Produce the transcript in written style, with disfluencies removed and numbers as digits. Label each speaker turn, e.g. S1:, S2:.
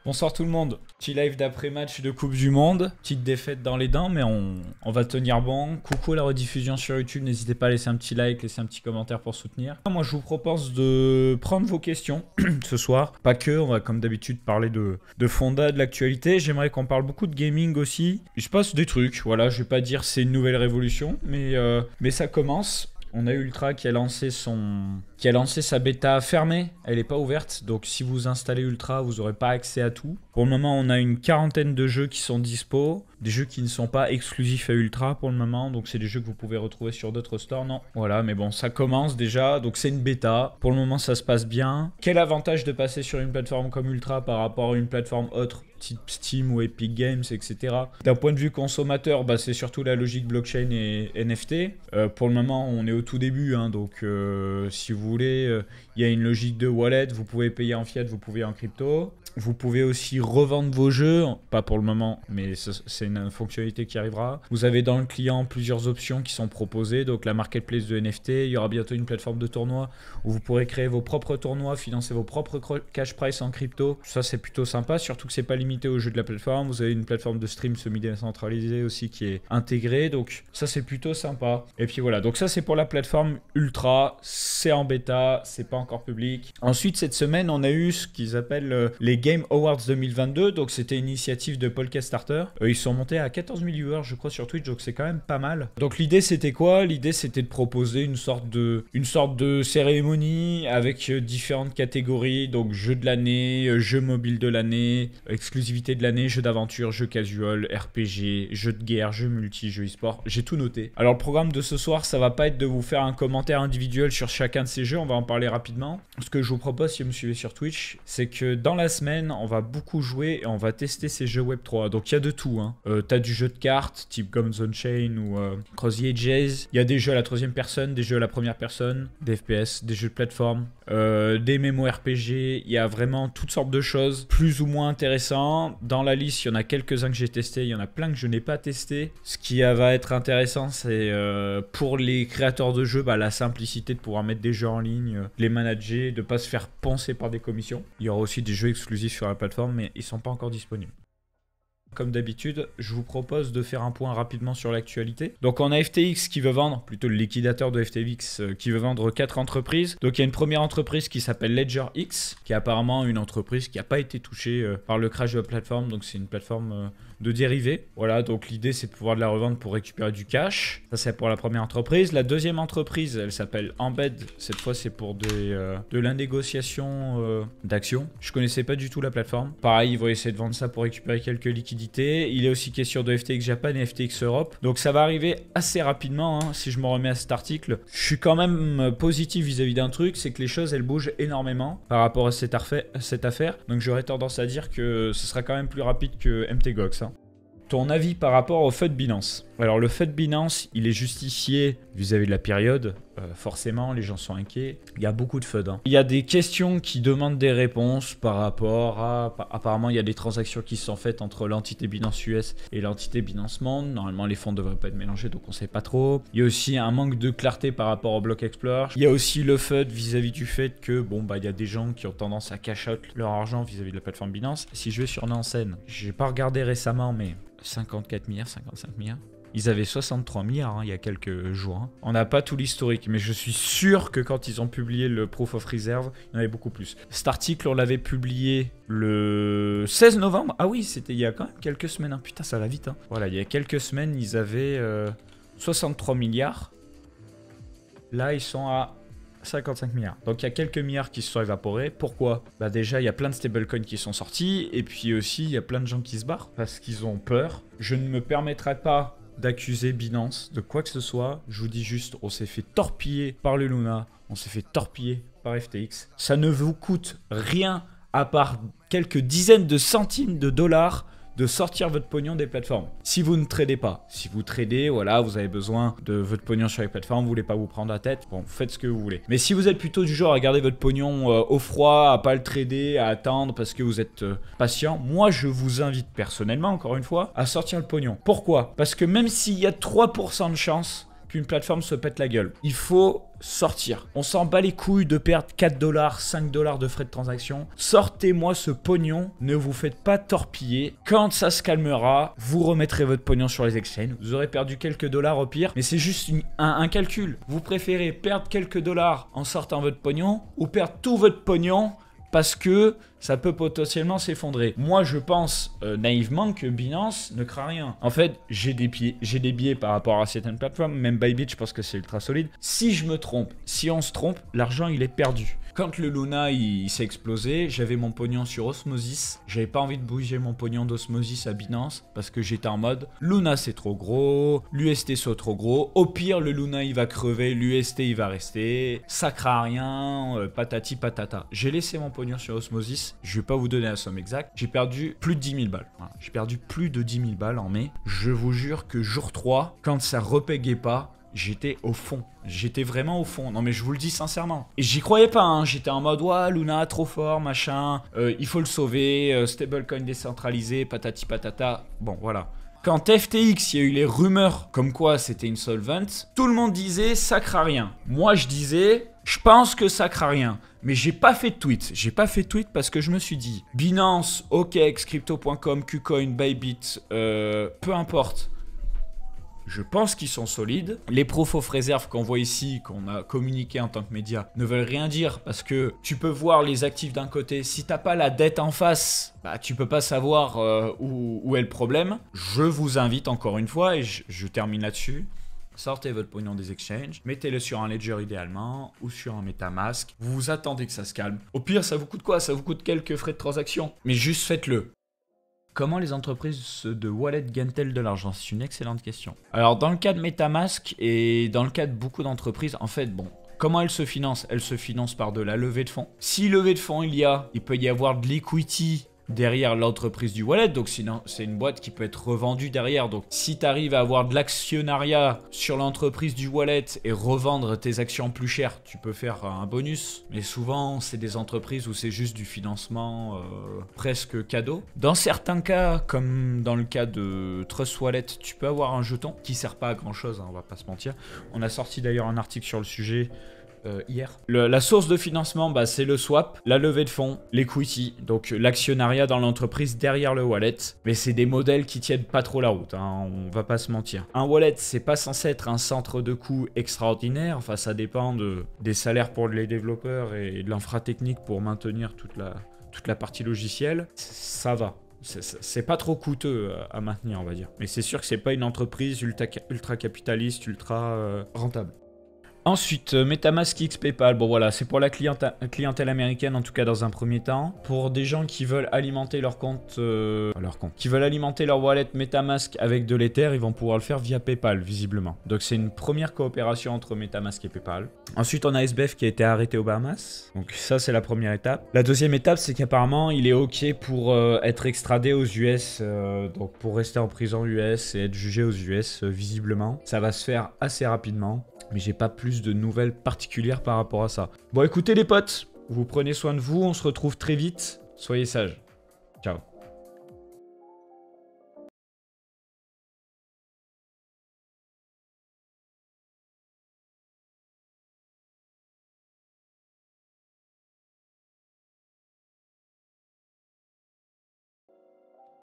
S1: Bonsoir tout le monde, petit live d'après-match de Coupe du Monde, petite défaite dans les dents mais on va tenir bon. Coucou à la rediffusion sur YouTube, n'hésitez pas à laisser un petit like, laisser un petit commentaire pour soutenir. Moi je vous propose de prendre vos questions ce soir, pas que, on va comme d'habitude parler de Fonda, de l'actualité. J'aimerais qu'on parle beaucoup de gaming aussi, il se passe des trucs, voilà, je vais pas dire c'est une nouvelle révolution mais ça commence. On a Ultra qui a lancé sa bêta fermée, elle n'est pas ouverte, donc si vous installez Ultra, vous n'aurez pas accès à tout. Pour le moment, on a une quarantaine de jeux qui sont dispo, des jeux qui ne sont pas exclusifs à Ultra pour le moment, donc c'est des jeux que vous pouvez retrouver sur d'autres stores, non. Voilà, mais bon, ça commence déjà, donc c'est une bêta, pour le moment ça se passe bien. Quel avantage de passer sur une plateforme comme Ultra par rapport à une plateforme autre, type Steam ou Epic Games, etc. D'un point de vue consommateur, bah, c'est surtout la logique blockchain et NFT. Pour le moment, on est au tout début, hein, donc si vous voulez, il y a une logique de wallet, vous pouvez payer en fiat, vous pouvez en crypto. Vous pouvez aussi revendre vos jeux, pas pour le moment, mais c'est une fonctionnalité qui arrivera. Vous avez dans le client plusieurs options qui sont proposées, donc la marketplace de NFT, il y aura bientôt une plateforme de tournoi où vous pourrez créer vos propres tournois, financer vos propres cash price en crypto. Ça c'est plutôt sympa, surtout que c'est pas limité aux jeux de la plateforme. Vous avez une plateforme de stream semi-décentralisée aussi qui est intégrée, donc ça c'est plutôt sympa. Et puis voilà, donc ça c'est pour la plateforme Ultra, c'est en bêta, c'est pas encore public. Ensuite cette semaine on a eu ce qu'ils appellent les Game Awards 2022, donc c'était une initiative de Podcast Starter. Ils sont montés à 14 000 viewers je crois sur Twitch, donc c'est quand même pas mal. Donc l'idée c'était quoi? L'idée c'était de proposer une sorte de cérémonie avec différentes catégories, donc jeu de l'année, jeu mobile de l'année, exclusivité de l'année, jeu d'aventure, jeu casual, RPG, jeu de guerre, jeu multi, jeu e-sport. J'ai tout noté. Alors le programme de ce soir, ça va pas être de vous faire un commentaire individuel sur chacun de ces jeux, on va en parler rapidement. Ce que je vous propose si vous me suivez sur Twitch, c'est que dans la semaine, on va beaucoup jouer et on va tester ces jeux Web3. Donc il y a de tout, hein. T'as du jeu de cartes type Guns Unchained ou Cross the Ages. Il y a des jeux à la troisième personne, des jeux à la première personne, des FPS, des jeux de plateforme, des MMORPG. Il y a vraiment toutes sortes de choses plus ou moins intéressantes. Dans la liste, il y en a quelques-uns que j'ai testés, il y en a plein que je n'ai pas testé. Ce qui va être intéressant, c'est pour les créateurs de jeux, bah, la simplicité de pouvoir mettre des jeux en ligne, les manager, de ne pas se faire poncer par des commissions. Il y aura aussi des jeux exclusifs sur la plateforme, mais ils sont pas encore disponibles. Comme d'habitude, je vous propose de faire un point rapidement sur l'actualité. Donc on a FTX qui veut vendre, plutôt le liquidateur de FTX qui veut vendre 4 entreprises. Donc il y a une première entreprise qui s'appelle LedgerX, qui est apparemment une entreprise qui n'a pas été touchée par le crash de la plateforme. Donc c'est une plateforme de dérivés. Voilà, donc l'idée c'est de pouvoir de la revendre pour récupérer du cash. Ça c'est pour la première entreprise. La deuxième entreprise, elle s'appelle Embed. Cette fois c'est pour de l'indégociation d'actions. Je connaissais pas du tout la plateforme. Pareil, ils vont essayer de vendre ça pour récupérer quelques liquidités. Il est aussi question de FTX Japan et FTX Europe. Donc ça va arriver assez rapidement, hein, si je me remets à cet article. Je suis quand même positif vis-à-vis d'un truc, c'est que les choses elles bougent énormément par rapport à cette affaire. Donc j'aurais tendance à dire que ce sera quand même plus rapide que MTGOX. Hein. Ton avis par rapport au FUD Binance? Alors le FUD Binance, il est justifié vis-à-vis de la période. Forcément, les gens sont inquiets. Il y a beaucoup de FUD. Hein. Il y a des questions qui demandent des réponses par rapport à... Apparemment, il y a des transactions qui se sont faites entre l'entité Binance US et l'entité Binance Monde. Normalement, les fonds ne devraient pas être mélangés, donc on ne sait pas trop. Il y a aussi un manque de clarté par rapport au Block Explorer. Il y a aussi le FUD vis-à-vis du fait que, bon, bah, il y a des gens qui ont tendance à cash out leur argent vis-à-vis de la plateforme Binance. Si je vais sur Nansen, je n'ai pas regardé récemment, mais 54 milliards, 55 milliards. Ils avaient 63 milliards hein, il y a quelques jours. Hein. On n'a pas tout l'historique, mais je suis sûr que quand ils ont publié le Proof of Reserve, il y en avait beaucoup plus. Cet article, on l'avait publié le 16 novembre. Ah oui, c'était il y a quand même quelques semaines. Hein. Putain, ça va vite. Hein. Voilà, il y a quelques semaines, ils avaient 63 milliards. Là, ils sont à 55 milliards. Donc, il y a quelques milliards qui se sont évaporés. Pourquoi? Bah déjà, il y a plein de stablecoins qui sont sortis. Et puis aussi, il y a plein de gens qui se barrent parce qu'ils ont peur. Je ne me permettrai pas d'accuser Binance de quoi que ce soit. Je vous dis juste, on s'est fait torpiller par le Luna, on s'est fait torpiller par FTX. Ça ne vous coûte rien à part quelques dizaines de centimes de dollars de sortir votre pognon des plateformes. Si vous ne tradez pas, si vous tradez, voilà, vous avez besoin de votre pognon sur les plateformes, vous voulez pas vous prendre la tête, bon, faites ce que vous voulez. Mais si vous êtes plutôt du genre à garder votre pognon au froid, à pas le trader, à attendre parce que vous êtes patient, moi je vous invite personnellement, encore une fois, à sortir le pognon. Pourquoi? Parce que même s'il y a 3% de chance qu'une plateforme se pète la gueule. Il faut sortir. On s'en bat les couilles de perdre 4 $, 5 $ de frais de transaction. Sortez-moi ce pognon. Ne vous faites pas torpiller. Quand ça se calmera, vous remettrez votre pognon sur les exchanges. Vous aurez perdu quelques dollars au pire, mais c'est juste un calcul. Vous préférez perdre quelques dollars en sortant votre pognon ou perdre tout votre pognon parce que ça peut potentiellement s'effondrer. Moi, je pense naïvement que Binance ne craint rien. En fait, j'ai des biais par rapport à certaines plateformes. Même Bybit, je pense que c'est ultra solide. Si je me trompe, si on se trompe, l'argent, il est perdu. Quand le Luna il s'est explosé, j'avais mon pognon sur Osmosis. J'avais pas envie de bouger mon pognon d'Osmosis à Binance parce que j'étais en mode Luna c'est trop gros, l'UST c'est trop gros. Au pire, le Luna il va crever, l'UST il va rester. Ça craint rien, patati patata. J'ai laissé mon pognon sur Osmosis. Je vais pas vous donner la somme exacte. J'ai perdu plus de 10 000 balles. Voilà. J'ai perdu plus de 10 000 balles en mai. Je vous jure que jour 3, quand ça repégait pas, j'étais au fond. J'étais vraiment au fond. Non mais je vous le dis sincèrement. Et j'y croyais pas, hein. J'étais en mode, ouais, Luna, trop fort, machin. Il faut le sauver. Stablecoin décentralisé, patati patata. Bon, voilà. Quand FTX, il y a eu les rumeurs comme quoi c'était une solvent, tout le monde disait, ça craint rien. Moi, je disais, je pense que ça craint rien. Mais j'ai pas fait de tweet. J'ai pas fait de tweet parce que je me suis dit, Binance, OKEx, Crypto.com, KuCoin, Bybit, peu importe. Je pense qu'ils sont solides. Les proof of reserve qu'on voit ici, qu'on a communiqué en tant que média, ne veulent rien dire parce que tu peux voir les actifs d'un côté. Si t'as pas la dette en face, bah, tu peux pas savoir où est le problème. Je vous invite encore une fois, et je termine là-dessus. Sortez votre pognon des exchanges, mettez-le sur un ledger idéalement ou sur un MetaMask. Vous attendez que ça se calme. Au pire, ça vous coûte quoi? Ça vous coûte quelques frais de transaction. Mais juste faites-le. Comment les entreprises de wallet gagnent-elles de l'argent? C'est une excellente question. Alors, dans le cas de MetaMask et dans le cas de beaucoup d'entreprises, en fait, bon, comment elles se financent? Elles se financent par de la levée de fonds. Si levée de fonds il peut y avoir de l'equity derrière l'entreprise du wallet, donc sinon c'est une boîte qui peut être revendue derrière. Donc si tu arrives à avoir de l'actionnariat sur l'entreprise du wallet et revendre tes actions plus chères, tu peux faire un bonus. Mais souvent c'est des entreprises où c'est juste du financement presque cadeau. Dans certains cas, comme dans le cas de Trust Wallet, tu peux avoir un jeton qui sert pas à grand chose, hein, on va pas se mentir. On a sorti d'ailleurs un article sur le sujet hier. La source de financement, bah, c'est le swap, la levée de fonds, l'equity, donc l'actionnariat dans l'entreprise derrière le wallet. Mais c'est des modèles qui tiennent pas trop la route, hein, on va pas se mentir. Un wallet, c'est pas censé être un centre de coûts extraordinaire, enfin ça dépend des salaires pour les développeurs et de l'infratechnique pour maintenir toute la partie logicielle. Ça va. C'est pas trop coûteux à maintenir, on va dire. Mais c'est sûr que c'est pas une entreprise ultra capitaliste, ultra rentable. Ensuite, MetaMask X PayPal, bon voilà, c'est pour la clientèle américaine en tout cas dans un premier temps. Pour des gens qui veulent alimenter leur compte, qui veulent alimenter leur wallet MetaMask avec de l'Ether, ils vont pouvoir le faire via PayPal visiblement. Donc c'est une première coopération entre MetaMask et PayPal. Ensuite, on a SBF qui a été arrêté aux Bahamas. Donc ça c'est la première étape. La deuxième étape, c'est qu'apparemment il est ok pour être extradé aux US, donc pour rester en prison US et être jugé aux US visiblement. Ça va se faire assez rapidement. Mais j'ai pas plus de nouvelles particulières par rapport à ça. Bon, écoutez les potes, vous prenez soin de vous, on se retrouve très vite. Soyez sages. Ciao.